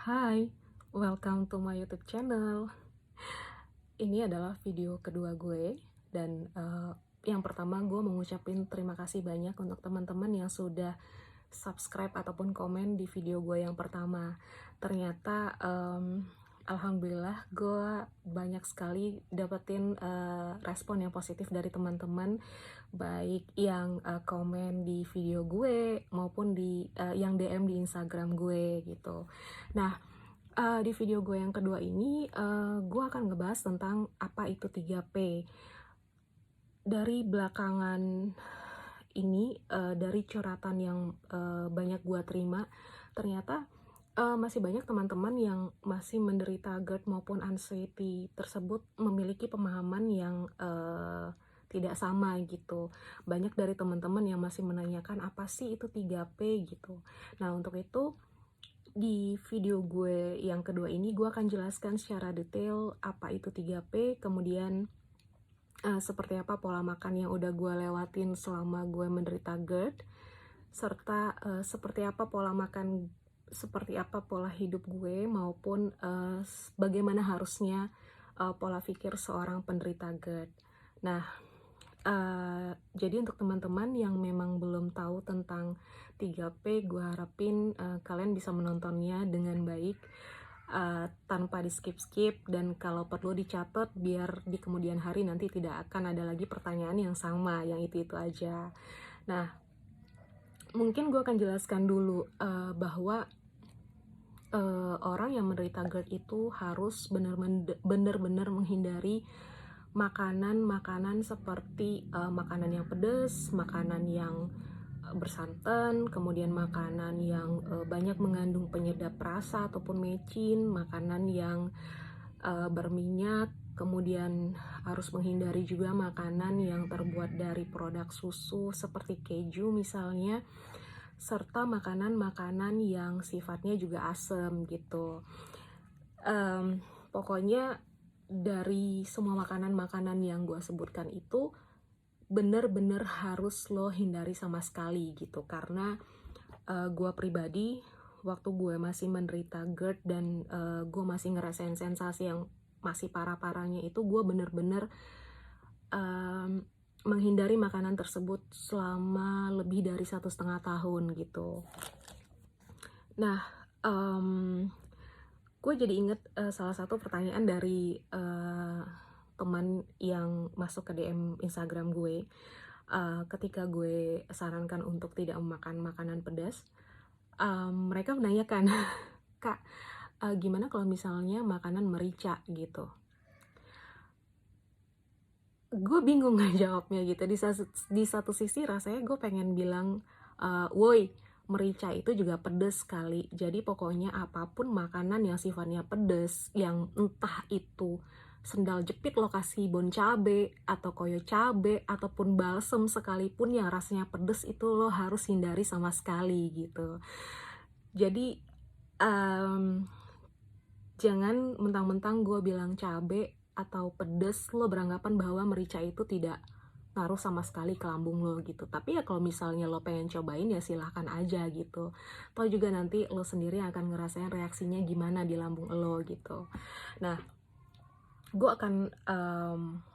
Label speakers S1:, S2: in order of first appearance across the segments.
S1: Hai, welcome to my YouTube channel. Ini adalah video kedua gue dan yang pertama gue mau ngucapin terima kasih banyak untuk teman-teman yang sudah subscribe ataupun komen di video gue yang pertama. Ternyata alhamdulillah gue banyak sekali dapetin respon yang positif dari teman-teman, baik yang komen di video gue maupun yang DM di Instagram gue gitu. Nah, di video gue yang kedua ini, gue akan ngebahas tentang apa itu 3P. Dari belakangan ini, dari curhatan yang banyak gue terima, ternyata masih banyak teman-teman yang masih menderita GERD maupun anxiety tersebut memiliki pemahaman yang tidak sama gitu. Banyak dari teman-teman yang masih menanyakan apa sih itu 3P gitu. Nah, untuk itu di video gue yang kedua ini gue akan jelaskan secara detail apa itu 3P, kemudian seperti apa pola makan yang udah gue lewatin selama gue menderita GERD, serta seperti apa pola makan, seperti apa pola hidup gue, maupun bagaimana harusnya pola pikir seorang penderita GERD. Nah, jadi untuk teman-teman yang memang belum tahu tentang 3P, gue harapin kalian bisa menontonnya dengan baik, tanpa di skip-skip, dan kalau perlu dicatat biar di kemudian hari nanti tidak akan ada lagi pertanyaan yang sama, yang itu-itu aja. Nah, mungkin gue akan jelaskan dulu bahwa orang yang menderita GERD itu harus benar-benar menghindari makanan-makanan seperti makanan yang pedas, makanan yang bersantan, kemudian makanan yang banyak mengandung penyedap rasa ataupun mecin, makanan yang berminyak, kemudian harus menghindari juga makanan yang terbuat dari produk susu seperti keju misalnya, serta makanan-makanan yang sifatnya juga asam gitu. Pokoknya dari semua makanan-makanan yang gue sebutkan itu bener-bener harus lo hindari sama sekali gitu, karena gue pribadi waktu gue masih menderita GERD dan gue masih ngerasain sensasi yang masih parah-parahnya itu, gue bener-bener menghindari makanan tersebut selama lebih dari 1,5 tahun gitu. Nah, gue jadi inget salah satu pertanyaan dari teman yang masuk ke DM Instagram gue ketika gue sarankan untuk tidak memakan makanan pedas. Mereka menanyakan, Kak, gimana kalau misalnya makanan merica gitu? Gue bingung jawabnya gitu. Di satu sisi rasanya gue pengen bilang, woi, merica itu juga pedes sekali. Jadi pokoknya apapun makanan yang sifatnya pedes, yang entah itu sendal jepit lo kasih bon cabe, atau koyo cabe, ataupun balsem sekalipun yang rasanya pedes, itu lo harus hindari sama sekali gitu. Jadi jangan mentang-mentang gue bilang cabe atau pedes lo beranggapan bahwa merica itu tidak ngaruh sama sekali ke lambung lo gitu. Tapi ya kalau misalnya lo pengen cobain ya silahkan aja gitu. Toh juga nanti lo sendiri akan ngerasain reaksinya gimana di lambung lo gitu. Nah, gue akan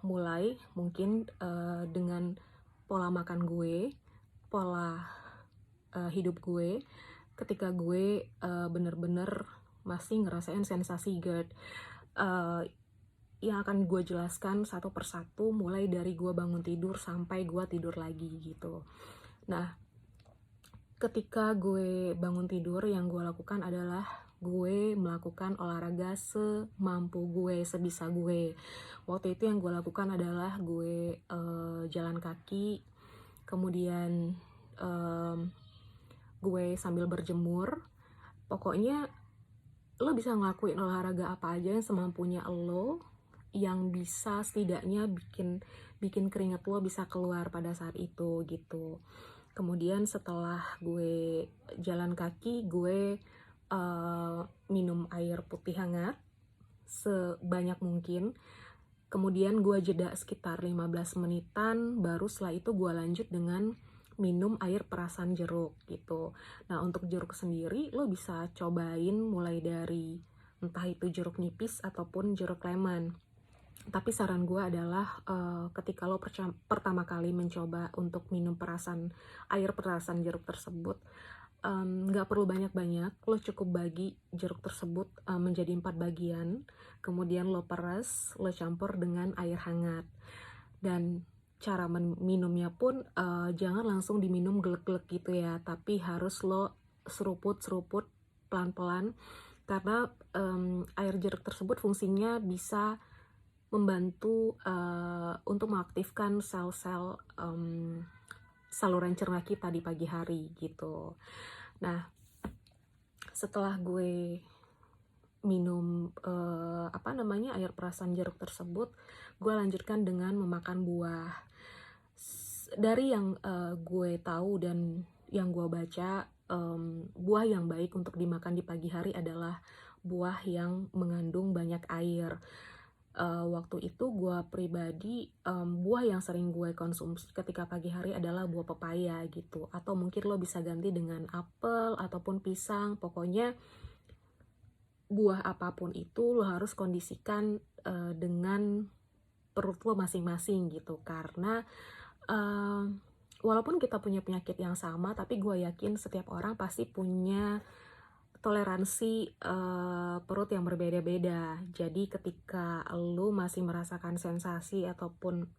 S1: mulai mungkin dengan pola makan gue, pola hidup gue ketika gue bener-bener masih ngerasain sensasi GERD. Yang akan gue jelaskan satu persatu mulai dari gue bangun tidur sampai gue tidur lagi gitu. Nah, ketika gue bangun tidur, yang gue lakukan adalah gue melakukan olahraga semampu gue, sebisa gue. Waktu itu yang gue lakukan adalah gue jalan kaki, kemudian gue sambil berjemur. Pokoknya lo bisa ngelakuin olahraga apa aja yang semampunya lo, yang bisa setidaknya bikin keringat lo bisa keluar pada saat itu gitu. Kemudian setelah gue jalan kaki, gue minum air putih hangat sebanyak mungkin. Kemudian gue jeda sekitar 15 menitan, baru setelah itu gue lanjut dengan minum air perasan jeruk gitu. Nah, untuk jeruk sendiri lo bisa cobain mulai dari entah itu jeruk nipis ataupun jeruk lemon. Tapi saran gue adalah ketika lo pertama kali mencoba untuk minum air perasan jeruk tersebut, nggak perlu banyak-banyak, lo cukup bagi jeruk tersebut menjadi 4 bagian, kemudian lo peras, lo campur dengan air hangat. Dan cara minumnya pun jangan langsung diminum gelek-gelek gitu ya, tapi harus lo seruput-seruput pelan-pelan, karena air jeruk tersebut fungsinya bisa membantu untuk mengaktifkan sel-sel saluran cerna kita di pagi hari gitu. Nah, setelah gue minum air perasan jeruk tersebut, gue lanjutkan dengan memakan buah. Dari yang gue tahu dan yang gue baca, buah yang baik untuk dimakan di pagi hari adalah buah yang mengandung banyak air. Waktu itu gue pribadi, buah yang sering gue konsumsi ketika pagi hari adalah buah pepaya gitu, atau mungkin lo bisa ganti dengan apel ataupun pisang. Pokoknya buah apapun itu lo harus kondisikan dengan perut lo masing-masing gitu, karena walaupun kita punya penyakit yang sama, tapi gue yakin setiap orang pasti punya toleransi perut yang berbeda-beda. Jadi ketika lu masih merasakan sensasi ataupun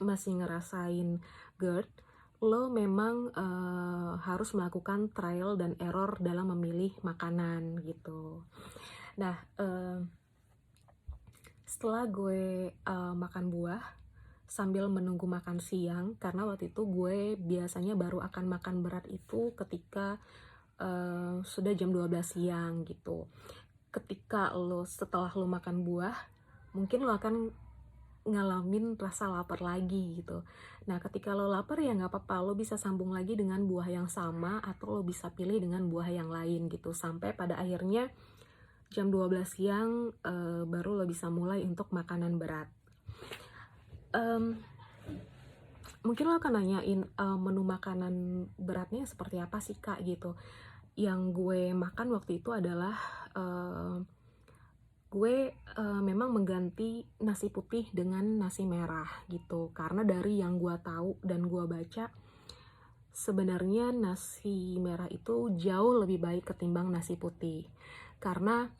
S1: masih ngerasain GERD, lo memang harus melakukan trial dan error dalam memilih makanan gitu. Nah, setelah gue makan buah sambil menunggu makan siang, karena waktu itu gue biasanya baru akan makan berat itu ketika sudah jam 12 siang gitu. Ketika setelah lo makan buah, mungkin lo akan ngalamin rasa lapar lagi gitu. Nah, ketika lo lapar ya nggak apa-apa, lo bisa sambung lagi dengan buah yang sama, atau lo bisa pilih dengan buah yang lain gitu, sampai pada akhirnya jam 12 siang baru lo bisa mulai untuk makanan berat. Mungkin lo akan nanyain menu makanan beratnya seperti apa sih Kak gitu. Yang gue makan waktu itu adalah gue memang mengganti nasi putih dengan nasi merah gitu, karena dari yang gue tahu dan gue baca, sebenarnya nasi merah itu jauh lebih baik ketimbang nasi putih, karena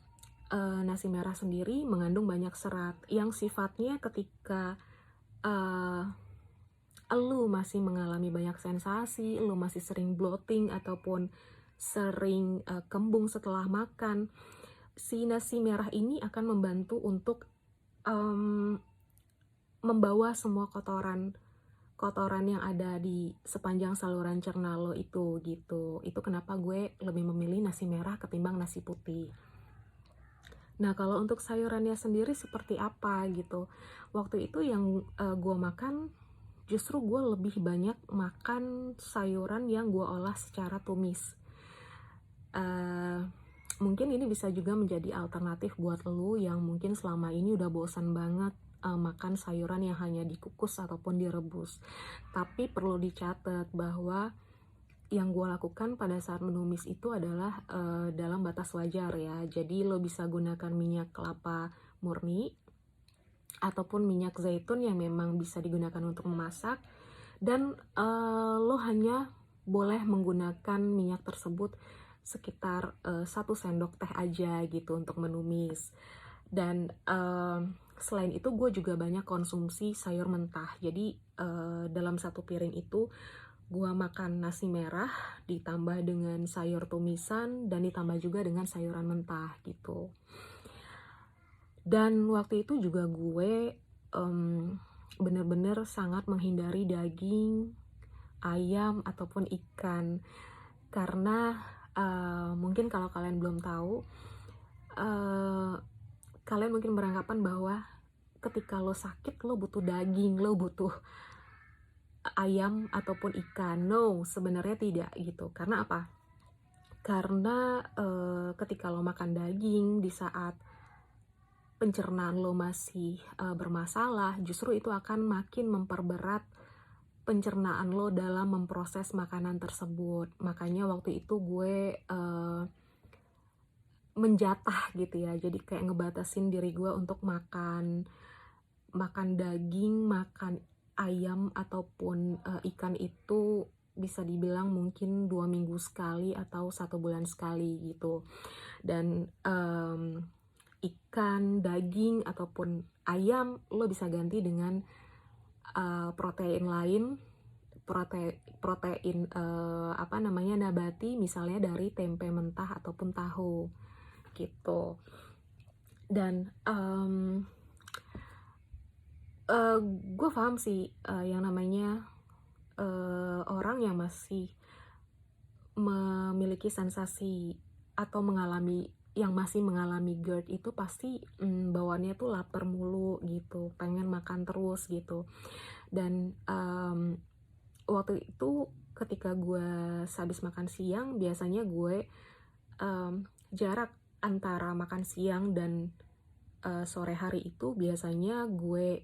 S1: nasi merah sendiri mengandung banyak serat yang sifatnya ketika lu masih mengalami banyak sensasi, lu masih sering bloating ataupun sering kembung setelah makan, si nasi merah ini akan membantu untuk membawa semua kotoran yang ada di sepanjang saluran cerna lo itu gitu. Itu kenapa gue lebih memilih nasi merah ketimbang nasi putih. Nah, kalau untuk sayurannya sendiri seperti apa gitu, waktu itu yang gue makan, justru gue lebih banyak makan sayuran yang gue olah secara tumis. Mungkin ini bisa juga menjadi alternatif buat lo yang mungkin selama ini udah bosan banget makan sayuran yang hanya dikukus ataupun direbus. Tapi perlu dicatat bahwa yang gue lakukan pada saat menumis itu adalah dalam batas wajar ya. Jadi lo bisa gunakan minyak kelapa murni ataupun minyak zaitun yang memang bisa digunakan untuk memasak, dan lo hanya boleh menggunakan minyak tersebut sekitar 1 sendok teh aja gitu untuk menumis. Dan selain itu gue juga banyak konsumsi sayur mentah. Jadi dalam satu piring itu gue makan nasi merah ditambah dengan sayur tumisan dan ditambah juga dengan sayuran mentah gitu. Dan waktu itu juga gue bener-bener sangat menghindari daging, ayam, ataupun ikan. Karena mungkin kalau kalian belum tahu, kalian mungkin beranggapan bahwa ketika lo sakit lo butuh daging, lo butuh ayam ataupun ikan. No, sebenarnya tidak gitu. Karena apa? Karena ketika lo makan daging di saat pencernaan lo masih bermasalah, justru itu akan makin memperberat pencernaan lo dalam memproses makanan tersebut. Makanya waktu itu gue menjatah gitu ya, jadi kayak ngebatasin diri gue untuk makan daging, makan ayam ataupun ikan itu bisa dibilang mungkin 2 minggu sekali atau 1 bulan sekali gitu. Dan ikan, daging ataupun ayam lo bisa ganti dengan protein lain, protein nabati, misalnya dari tempe mentah ataupun tahu gitu. Dan gue paham sih yang namanya orang yang masih memiliki sensasi atau masih mengalami GERD itu pasti bawaannya tuh lapar mulu gitu, pengen makan terus gitu. Dan waktu itu ketika gue habis makan siang, biasanya gue jarak antara makan siang dan sore hari itu biasanya gue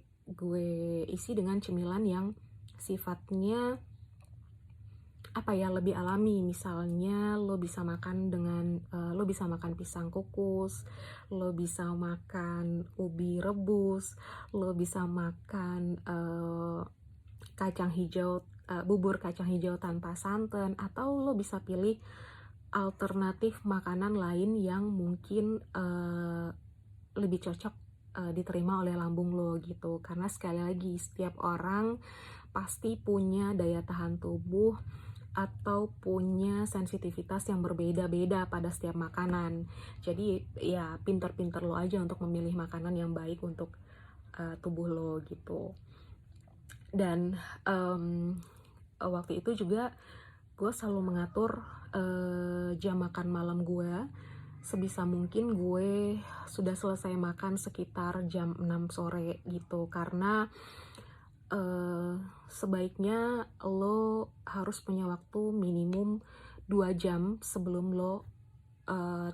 S1: isi dengan cemilan yang sifatnya lebih alami. Misalnya lo bisa makan pisang kukus, lo bisa makan ubi rebus, lo bisa makan bubur kacang hijau tanpa santan, atau lo bisa pilih alternatif makanan lain yang mungkin lebih cocok diterima oleh lambung lo gitu. Karena sekali lagi, setiap orang pasti punya daya tahan tubuh atau punya sensitivitas yang berbeda-beda pada setiap makanan. Jadi ya pinter-pinter lo aja untuk memilih makanan yang baik untuk tubuh lo gitu. Dan waktu itu juga gue selalu mengatur jam makan malam gue. Sebisa mungkin gue sudah selesai makan sekitar jam 6 sore gitu, karena sebaiknya lo harus punya waktu minimum 2 jam sebelum lo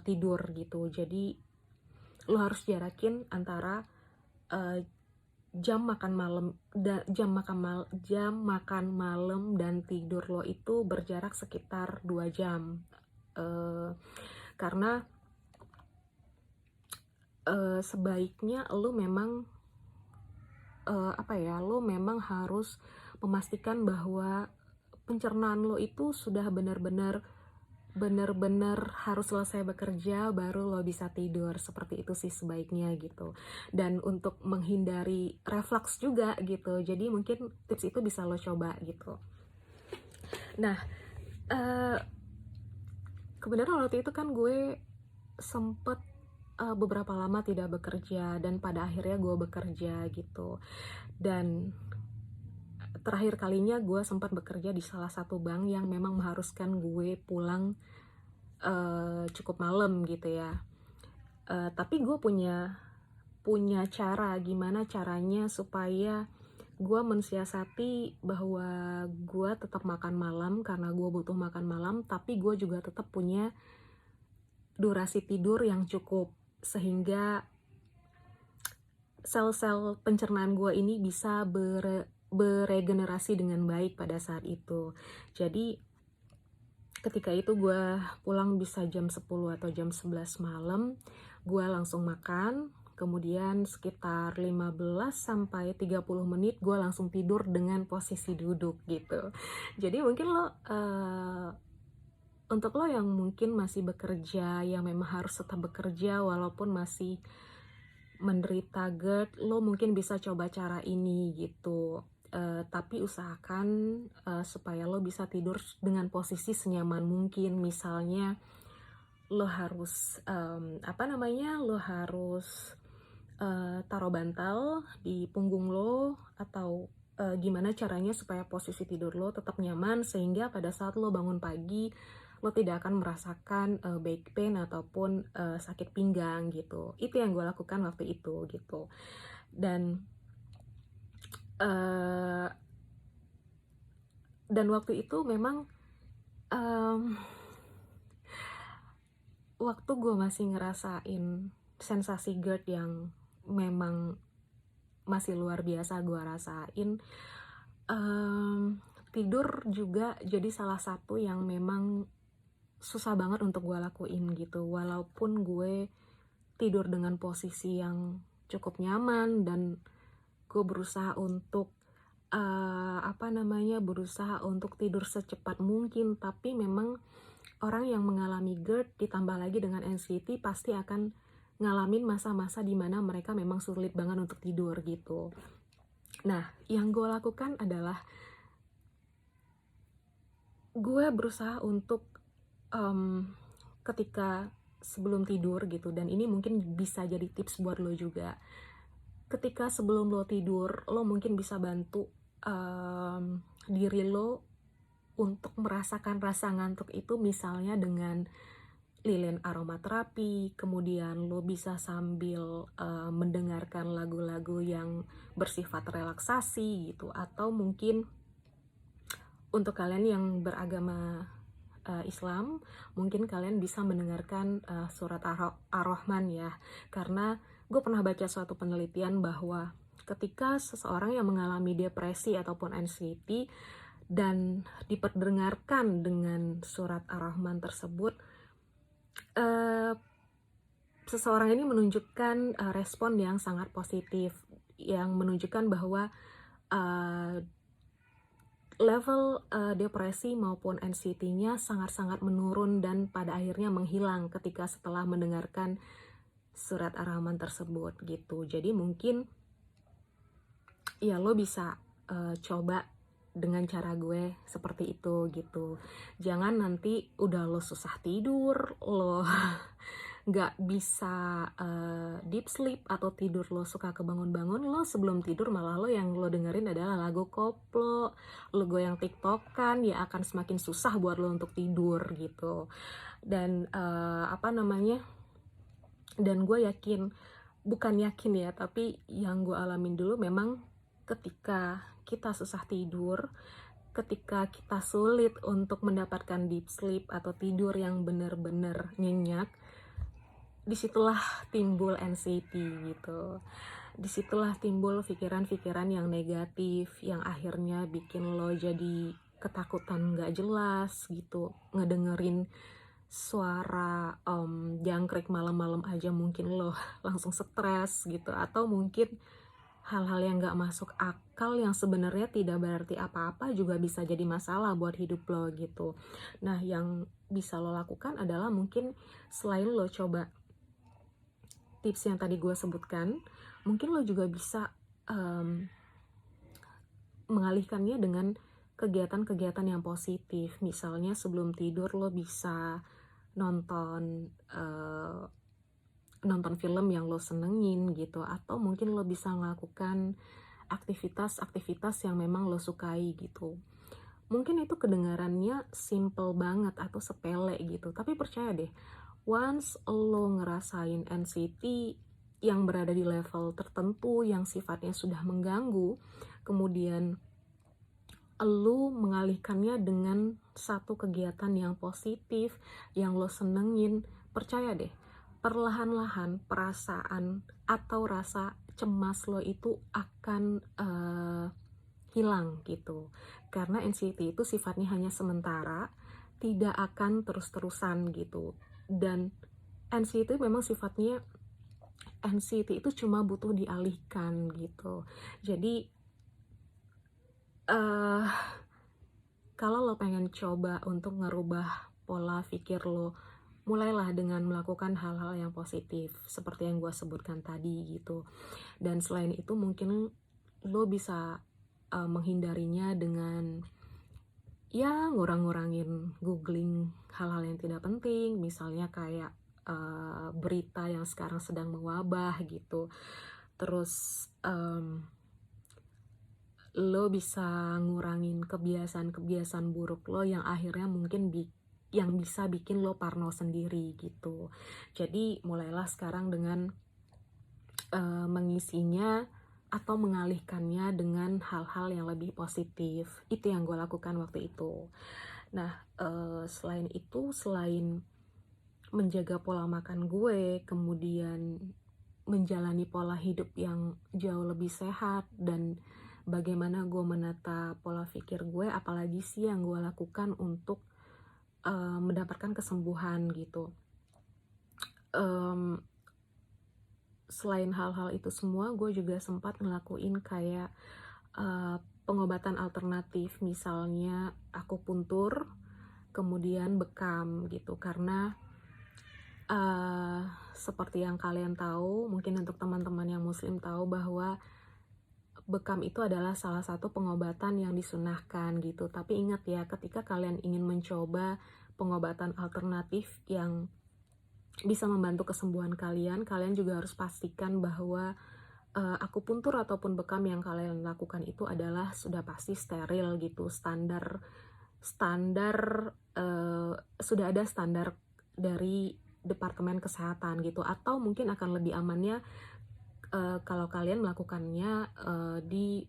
S1: tidur gitu. Jadi lo harus jarakin antara jam makan malam dan tidur lo itu berjarak sekitar 2 jam. Karena sebaiknya lo memang lo memang harus memastikan bahwa pencernaan lo itu sudah benar-benar harus selesai bekerja baru lo bisa tidur. Seperti itu sih sebaiknya gitu. Dan untuk menghindari reflux juga gitu, jadi mungkin tips itu bisa lo coba gitu. Nah, kebenaran waktu itu kan gue sempet beberapa lama tidak bekerja, dan pada akhirnya gue bekerja gitu. Dan terakhir kalinya gue sempat bekerja di salah satu bank yang memang mengharuskan gue pulang cukup malam gitu ya. Tapi gue punya cara, gimana caranya supaya gue mensiasati bahwa gue tetap makan malam karena gue butuh makan malam, tapi gue juga tetap punya durasi tidur yang cukup, sehingga sel-sel pencernaan gue ini bisa beregenerasi dengan baik pada saat itu. Jadi ketika itu gue pulang bisa jam 10 atau jam 11 malam, gue langsung makan, kemudian sekitar 15 sampai 30 menit gue langsung tidur dengan posisi duduk gitu. Jadi mungkin untuk lo yang mungkin masih bekerja, yang memang harus tetap bekerja walaupun masih menderita GERD, lo mungkin bisa coba cara ini gitu. Tapi usahakan supaya lo bisa tidur dengan posisi senyaman mungkin. Misalnya lo harus taruh bantal di punggung lo, atau gimana caranya supaya posisi tidur lo tetap nyaman, sehingga pada saat lo bangun pagi lo tidak akan merasakan back pain ataupun sakit pinggang gitu. Itu yang gue lakukan waktu itu gitu. Dan waktu itu memang waktu gue masih ngerasain sensasi GERD yang memang masih luar biasa gue rasain, Tidur juga jadi salah satu yang memang susah banget untuk gue lakuin gitu. Walaupun gue tidur dengan posisi yang cukup nyaman dan gue berusaha untuk berusaha untuk tidur secepat mungkin, tapi memang orang yang mengalami GERD ditambah lagi dengan anxiety pasti akan ngalamin masa-masa di mana mereka memang sulit banget untuk tidur gitu. Nah, yang gue lakukan adalah gue berusaha untuk ketika sebelum tidur gitu, dan ini mungkin bisa jadi tips buat lo juga. Ketika sebelum lo tidur, lo mungkin bisa bantu diri lo untuk merasakan rasa ngantuk itu, misalnya dengan lilin aromaterapi, kemudian lo bisa sambil mendengarkan lagu-lagu yang bersifat relaksasi gitu, atau mungkin untuk kalian yang beragama Islam, mungkin kalian bisa mendengarkan surat Ar-Rahman ya, karena gue pernah baca suatu penelitian bahwa ketika seseorang yang mengalami depresi ataupun anxiety dan diperdengarkan dengan surat Ar-Rahman tersebut, seseorang ini menunjukkan respon yang sangat positif, yang menunjukkan bahwa level depresi maupun anxiety-nya sangat-sangat menurun dan pada akhirnya menghilang ketika setelah mendengarkan surat Ar-Rahman tersebut gitu. Jadi mungkin ya lo bisa coba dengan cara gue seperti itu gitu. Jangan nanti udah lo susah tidur, lo nggak bisa deep sleep atau tidur lo suka kebangun-bangun, lo sebelum tidur malah lo yang lo dengerin adalah lagu koplo, lo goyang tiktokan, ya akan semakin susah buat lo untuk tidur gitu. Dan dan gue yakin, bukan yakin ya, tapi yang gue alamin dulu memang ketika kita susah tidur, ketika kita sulit untuk mendapatkan deep sleep atau tidur yang benar-benar nyenyak, disitulah timbul anxiety gitu. Disitulah timbul pikiran-pikiran yang negatif, yang akhirnya bikin lo jadi ketakutan gak jelas gitu, ngedengerin suara jangkrik malam-malam aja mungkin lo langsung stres gitu, atau mungkin hal-hal yang gak masuk akal yang sebenarnya tidak berarti apa-apa juga bisa jadi masalah buat hidup lo gitu. Nah, yang bisa lo lakukan adalah mungkin selain lo coba tips yang tadi gue sebutkan, mungkin lo juga bisa mengalihkannya dengan kegiatan-kegiatan yang positif. Misalnya sebelum tidur lo bisa nonton film yang lo senengin gitu, atau mungkin lo bisa melakukan aktivitas-aktivitas yang memang lo sukai gitu. Mungkin itu kedengarannya simple banget atau sepele gitu, tapi percaya deh, once lo ngerasain anxiety yang berada di level tertentu yang sifatnya sudah mengganggu, kemudian lo mengalihkannya dengan satu kegiatan yang positif, yang lo senengin, percaya deh, perlahan-lahan perasaan atau rasa cemas lo itu akan hilang gitu. Karena anxiety itu sifatnya hanya sementara, tidak akan terus-terusan gitu. Dan anxiety memang sifatnya, anxiety itu cuma butuh dialihkan gitu. Jadi kalau lo pengen coba untuk ngerubah pola pikir lo, mulailah dengan melakukan hal-hal yang positif seperti yang gue sebutkan tadi gitu. Dan selain itu mungkin lo bisa menghindarinya dengan ya ngurang-ngurangin googling hal-hal yang tidak penting, misalnya kayak berita yang sekarang sedang mewabah gitu. Terus lo bisa ngurangin kebiasaan-kebiasaan buruk lo yang akhirnya mungkin yang bisa bikin lo parno sendiri gitu. Jadi mulailah sekarang dengan mengisinya atau mengalihkannya dengan hal-hal yang lebih positif. Itu yang gue lakukan waktu itu. Nah, selain itu, selain menjaga pola makan gue, kemudian menjalani pola hidup yang jauh lebih sehat dan bagaimana gue menata pola pikir gue, apalagi sih yang gue lakukan untuk mendapatkan kesembuhan gitu. Selain hal-hal itu semua, gue juga sempat ngelakuin kayak pengobatan alternatif, misalnya akupuntur, kemudian bekam gitu. Karena seperti yang kalian tahu, mungkin untuk teman-teman yang muslim tahu bahwa bekam itu adalah salah satu pengobatan yang disunahkan gitu. Tapi ingat ya, ketika kalian ingin mencoba pengobatan alternatif yang bisa membantu kesembuhan kalian, kalian juga harus pastikan bahwa akupuntur ataupun bekam yang kalian lakukan itu adalah sudah pasti steril gitu, sudah ada standar dari Departemen Kesehatan gitu. Atau mungkin akan lebih amannya kalau kalian melakukannya di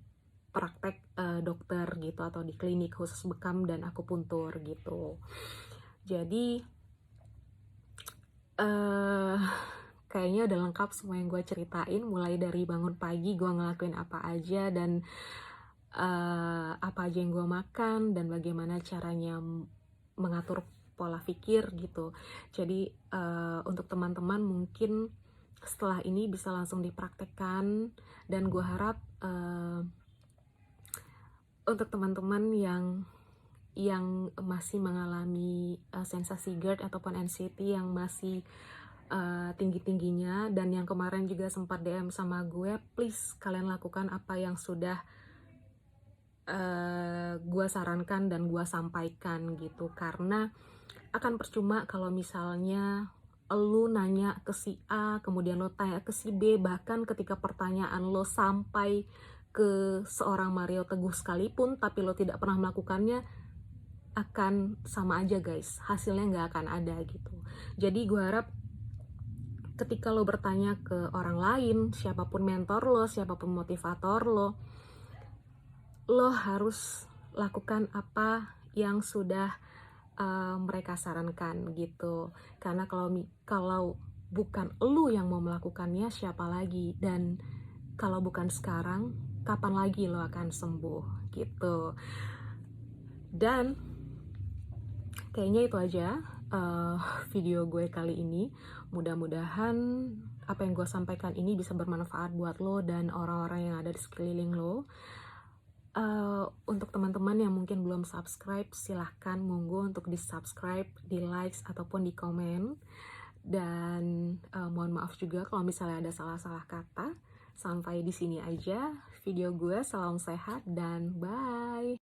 S1: praktek dokter gitu, atau di klinik khusus bekam dan akupuntur gitu. Jadi kayaknya udah lengkap semua yang gue ceritain, mulai dari bangun pagi gue ngelakuin apa aja, dan apa aja yang gue makan, dan bagaimana caranya mengatur pola pikir gitu. Jadi untuk teman-teman mungkin setelah ini bisa langsung dipraktekkan, dan gue harap untuk teman-teman yang masih mengalami sensasi GERD ataupun anxiety yang masih tinggi-tingginya, dan yang kemarin juga sempat DM sama gue, please kalian lakukan apa yang sudah gue sarankan dan gue sampaikan gitu. Karena akan percuma kalau misalnya lu nanya ke si A, kemudian lo tanya ke si B, bahkan ketika pertanyaan lo sampai ke seorang Mario Teguh sekalipun, tapi lo tidak pernah melakukannya, akan sama aja guys, hasilnya nggak akan ada gitu. Jadi gue harap ketika lo bertanya ke orang lain, siapapun mentor lo, siapapun motivator lo harus lakukan apa yang sudah mereka sarankan gitu. Karena kalau bukan lo yang mau melakukannya, siapa lagi? Dan kalau bukan sekarang, kapan lagi lo akan sembuh gitu. Dan kayaknya itu aja video gue kali ini. Mudah-mudahan apa yang gue sampaikan ini bisa bermanfaat buat lo dan orang-orang yang ada di sekeliling lo. Untuk teman-teman yang mungkin belum subscribe, silahkan monggo untuk di subscribe, di likes, ataupun di komen. Dan mohon maaf juga kalau misalnya ada salah-salah kata. Sampai di sini aja video gue, salam sehat dan bye.